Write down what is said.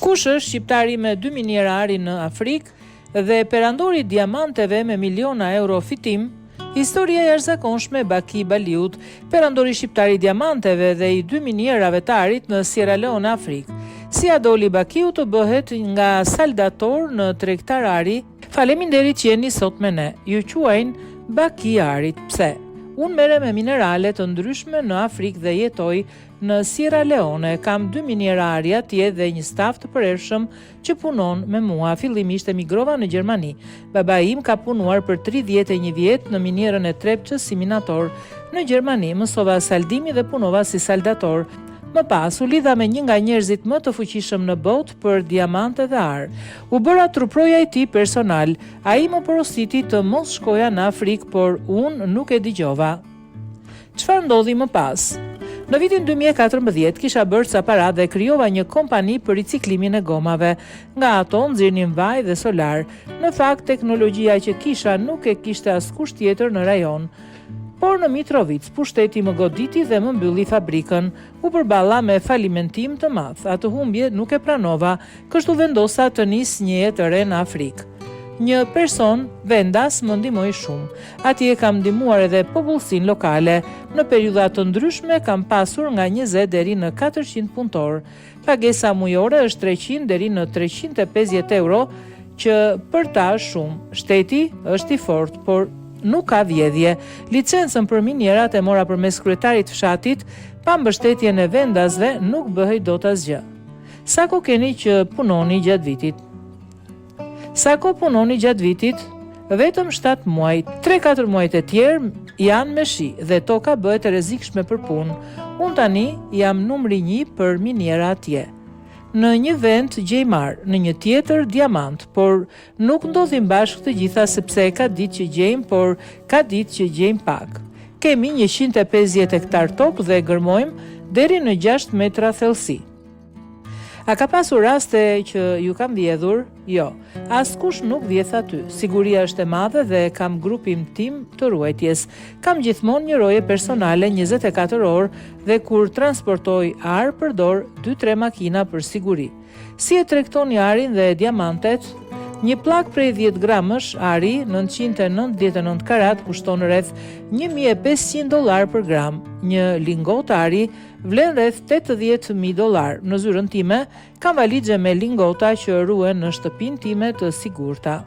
Kush është shqiptari me 2 miniera ari në Afrikë dhe perandori diamanteve me miliona euro fitim? Historia e jashtëzakonshme e Baki Baliut, perandori shqiptari diamanteve dhe i 2 minierave të arit në Sierra Leone, Afrikë. Si a doli Bakiu të bëhet nga saldator në tregtar ari? Faleminderit që jeni sot me ne. Ju quajnë Baki arit. Pse? Unë merrem me minerale të ndryshme në Afrikë dhe jetoj në Sierra Leone. Kam 2 miniera ari atje dhe një staf të përhershëm që punon me mua. Fillimisht emigrova në Gjermani. Baba im ka punuar për 31 vjet në minierën e Trepçës si minator. Në Gjermani mësova saldimi dhe punova si saldator. Më pas u lidha me një nga njerëzit më të fuqishëm në botë për diamante dhe ar. U bëra truproja i tij personal. Ai më porositi të mos shkoja në Afrikë, por unë nuk e dëgjova. Çfarë ndodhi më pas? Në vitin 2014 kisha bërë ca para dhe krijova një kompani për riciklimin e gomave. Nga ato nxirnin vaj dhe solar. Në fakt teknologjia që kisha nuk e kishte askush tjetër në rajon. Por në Mitrovic, pushteti më goditi dhe më mbylli fabrikën. U përballa me falimentim të madh. Atë humbje nuk e pranova, kështu vendosa të nis një jetë të re në Afrikë. Një person vendas më ndihmoi shumë. Atje kam ndihmuar edhe popullsinë lokale. Në periudha të ndryshme kam pasur nga 20 deri në 400 punëtor. Pagesa mujore është 300 deri në 350 euro, që për ta është shumë. Shteti është i fortë, por nuk ka vjedhje. Licencën për minierat e mora përmes kryetarit fshatit, pa mbështetjen e vendasve nuk bëhej dot asgjë. Sa kohë keni që punoni gjatë vitit? Sa kohë punoni gjatë vitit? Vetëm 7 muaj. 3-4 muajt e tjerë janë me shi dhe toka bëhet e rrezikshme për punë. Unë tani jam numri 1 për miniera atje. Në një vend gjej mar, në një tjetër diamant, por nuk ndodhin bashkë të gjitha sepse ka ditë që gjejmë, por ka ditë që gjejmë pak. Kemi 150 hektar tokë dhe gërmojmë deri në 6 metra thellësi. A ka pasur raste që ju kam vjedhur? Jo, askush nuk vjedh aty. Siguria është e madhe dhe kam grupin tim të ruajtjes. Kam gjithmonë një roje personale 24 orë dhe kur transportoj ar përdor 2-3 makina për siguri. Si e tregtoni arin dhe diamantet? Një plak prej 10 gramësh ari 999 karat kushton rreth $1.500 për gram. Një lingot ari vlen rreth $80.000. Në zyrën time kam valixhe me lingota që ruhen në shtëpinë time të sigurta.